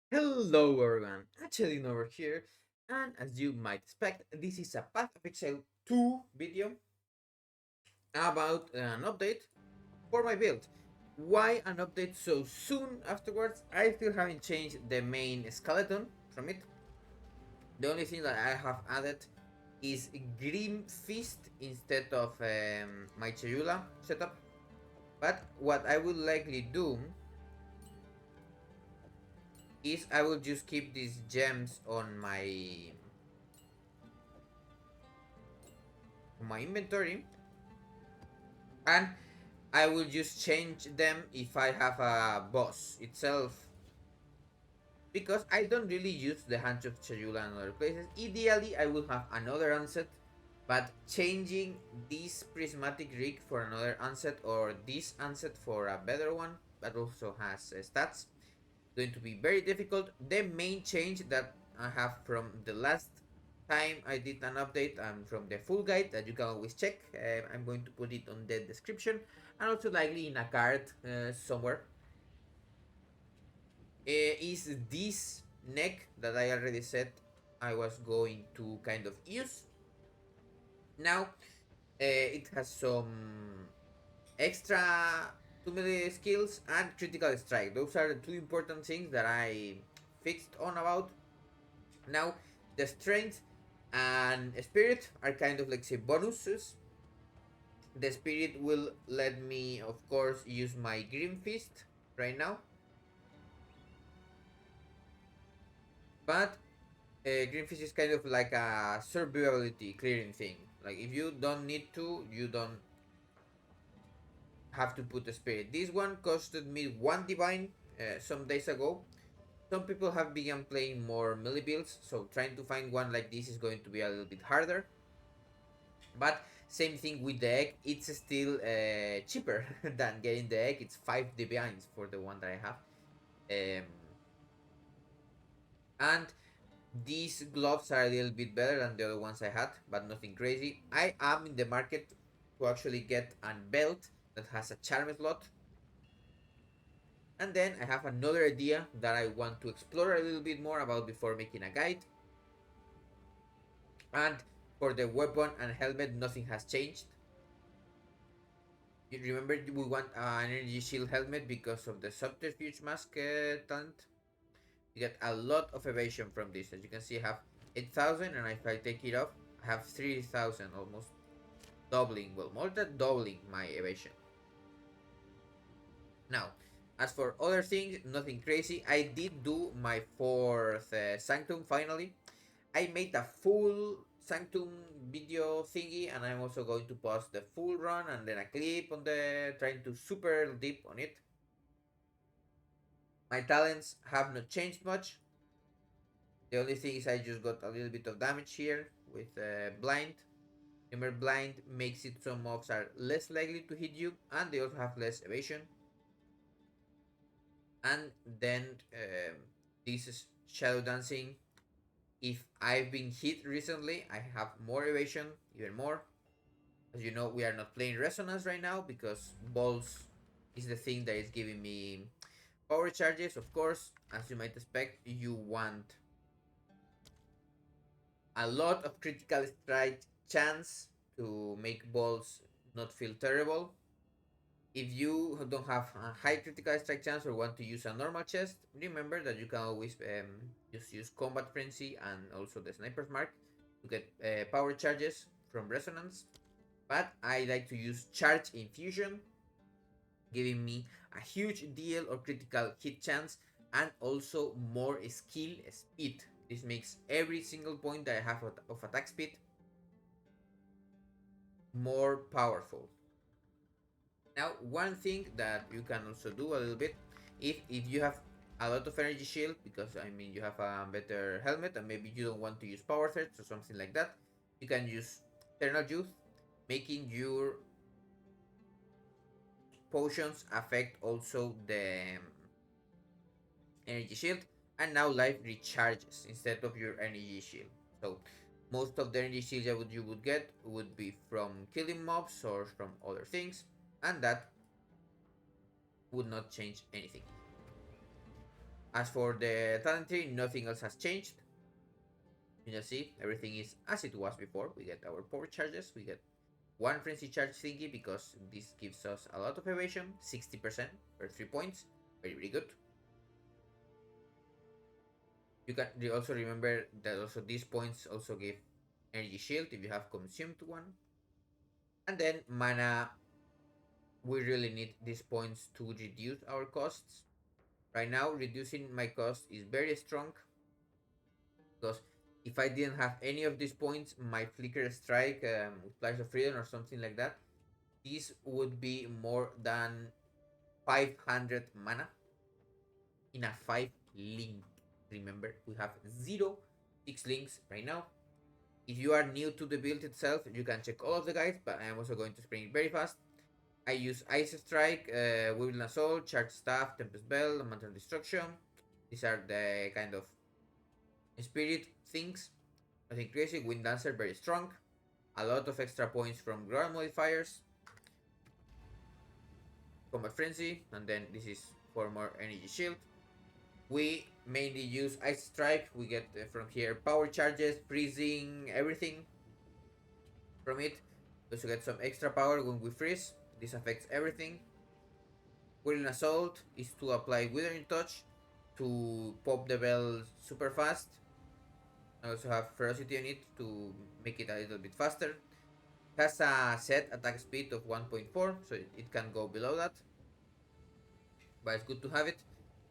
Hello everyone, Hachadino over here, and as you might expect, this is a Path of Exile 2 video about an update for my build. Why an update so soon afterwards? I still haven't changed the main skeleton from it. The only thing that I have added is Grim Fist instead of my chayula setup. But what I will likely do is I will just keep these gems on my inventory, and I will just change them if I have a boss itself, because I don't really use the Hands of Chayula in other places. Ideally, I will have another unset, but changing this prismatic rig for another unset or this unset for a better one that also has stats going to be very difficult. The main change that I have from the last time I did an update and from the full guide that you can always check, I'm going to put it on the description and also likely in a card somewhere, is this neck that I already said I was going to kind of use. Now it has some extra 2 melee skills and critical strike. Those are the two important things that I fixed on about. Now the strength and spirit are kind of like say bonuses. The spirit will let me of course use my Grim Fist right now, but Green Fist is kind of like a survivability clearing thing. Like if you don't need to, you don't have to put a spirit. This one costed me one divine some days ago. Some people have begun playing more melee builds, so trying to find one like this is going to be a little bit harder. But same thing with the egg, it's still cheaper than getting the egg. It's 5 divines for the one that I have. And these gloves are a little bit better than the other ones I had, but nothing crazy. I am in the market to actually get a belt that has a charm slot. And then I have another idea that I want to explore a little bit more about before making a guide. And for the weapon and helmet, nothing has changed. You remember we want an energy shield helmet because of the subterfuge mask talent. You get a lot of evasion from this. As you can see, I have 8,000, and if I take it off, I have 3,000, almost doubling, well, more than doubling my evasion. Now, as for other things, nothing crazy. I did do my fourth Sanctum finally. I made a full Sanctum video thingy, and I'm also going to post the full run and then a clip on the trying to super deep on it. My talents have not changed much. The only thing is I just got a little bit of damage here with blind. Remember, blind makes it so mobs are less likely to hit you, and they also have less evasion. And then this is shadow dancing. If I've been hit recently, I have more evasion, even more. As you know, we are not playing resonance right now because balls is the thing that is giving me power charges. Of course, as you might expect, you want a lot of critical strike chance to make balls not feel terrible. If you don't have a high critical strike chance or want to use a normal chest, remember that you can always just use Combat Frenzy and also the Sniper's Mark to get power charges from Resonance. But I like to use Charge Infusion, giving me a huge deal or critical hit chance and also more skill speed. This makes every single point that I have of attack speed more powerful. Now, one thing that you can also do a little bit, if you have a lot of energy shield, because I mean you have a better helmet and maybe you don't want to use power threats or something like that, you can use Eternal Youth, making your potions affect also the energy shield, and now life recharges instead of your energy shield. So most of the energy shield that you would get would be from killing mobs or from other things, and that would not change anything. As for the talent tree, nothing else has changed. You can see everything is as it was before. We get our power charges, we get one frenzy charge thingy because this gives us a lot of evasion, 60% per 3 points. Very, very good. You can also remember that also these points also give energy shield if you have consumed one. And then mana, we really need these points to reduce our costs. Right now, reducing my cost is very strong because if I didn't have any of these points, my Flicker Strike with Flash of Freedom or something like that, this would be more than 500 mana in a 5 link. Remember, we have 6 links right now. If you are new to the build itself, you can check all of the guides, but I am also going to explain it very fast. I use Ice Strike, Will Assault, Charge Staff, Tempest Bell, Mantle Destruction. These are the kind of spirit things. Nothing crazy. Wind Dancer, very strong. A lot of extra points from ground modifiers. Combat Frenzy, and then this is for more energy shield. We mainly use Ice Strike. We get from here power charges, freezing, everything from it. We also get some extra power when we freeze. This affects everything. Whirling Assault is to apply Withering Touch to pop the bell super fast. I also have Ferocity on it to make it a little bit faster. It has a set attack speed of 1.4, so it can go below that. But it's good to have it.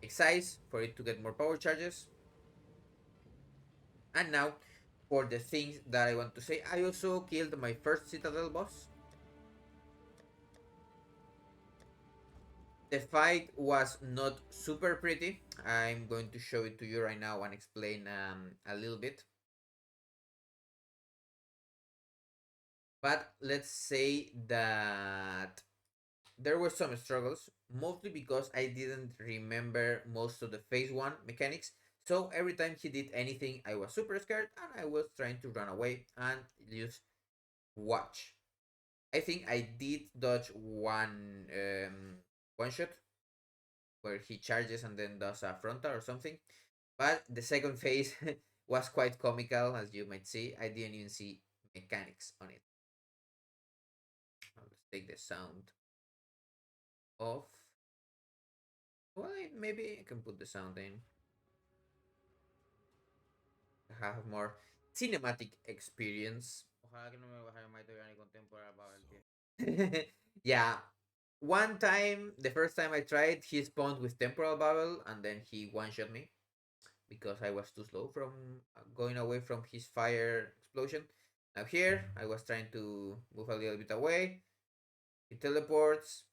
Excise for it to get more power charges. And now, for the things that I want to say, I also killed my first Citadel boss. The fight was not super pretty. I'm going to show it to you right now and explain a little bit. But let's say that there were some struggles, mostly because I didn't remember most of the phase 1 mechanics. So every time he did anything, I was super scared and I was trying to run away and just watch. I think I did dodge one shot where he charges and then does a frontal or something. But the second phase was quite comical, as you might see. I didn't even see mechanics on it. Let's take the sound off. Well, maybe I can put the sound in. Have more cinematic experience. Ojalá que no me bajara más ni con temporal bubble. Yeah. One time, the first time I tried, he spawned with temporal bubble and then he one-shot me because I was too slow from going away from his fire explosion. Now here, I was trying to move a little bit away. He teleports.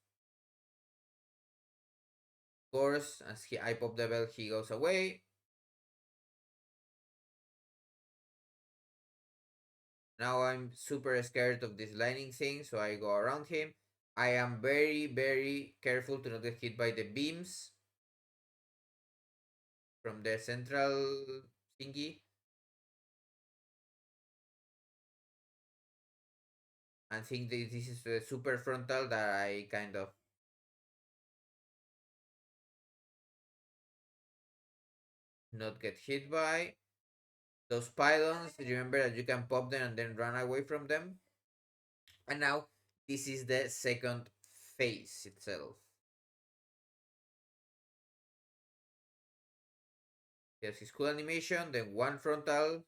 Of course, as I pop the bell, he goes away. Now I'm super scared of this lightning thing, so I go around him. I am very, very careful to not get hit by the beams from the central thingy. I think this is the super frontal that I kind of not get hit by. Those pylons, remember that you can pop them and then run away from them. And now this is the second phase itself. There's his cool animation, then one frontal,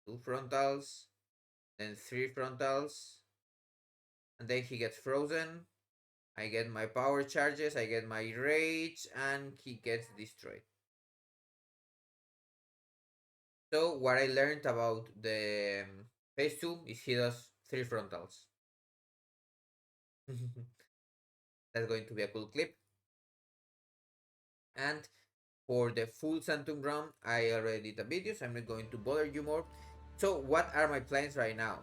two frontals, then three frontals, and then he gets frozen. I get my power charges, I get my rage, and he gets destroyed. So what I learned about the phase 2 is he does three frontals. That's going to be a cool clip. And for the full Santum round, I already did a video, so I'm not going to bother you more. So what are my plans right now?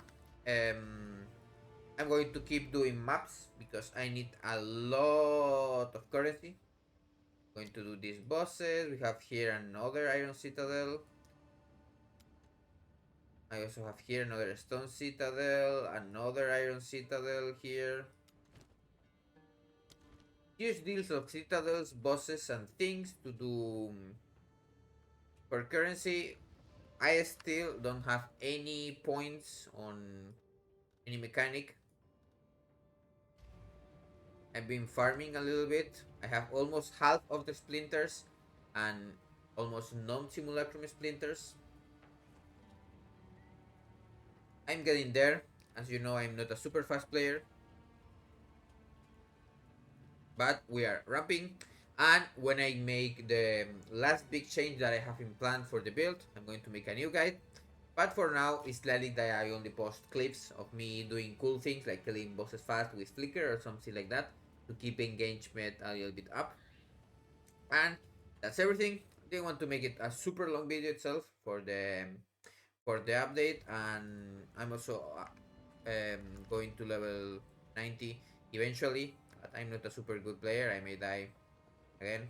I'm going to keep doing maps because I need a lot of currency. I'm going to do these bosses. We have here another Iron Citadel. I also have here another Stone Citadel, another Iron Citadel here. Huge deals of citadels, bosses, and things to do For currency, I still don't have any points on any mechanic. I've been farming a little bit. I have almost half of the splinters and almost non-simulacrum splinters. I'm getting there. As you know, I'm not a super fast player, but we are ramping. And when I make the last big change that I have in plan for the build, I'm going to make a new guide. But for now, it's likely that I only post clips of me doing cool things like killing bosses fast with flicker or something like that to keep engagement a little bit up. And that's everything. I didn't want to make it a super long video itself for the update, and I'm also going to level 90 eventually. But I'm not a super good player. I may die again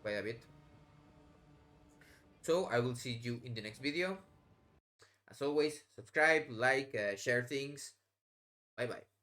quite a bit. So I will see you in the next video. As always, subscribe, like, share things. Bye bye.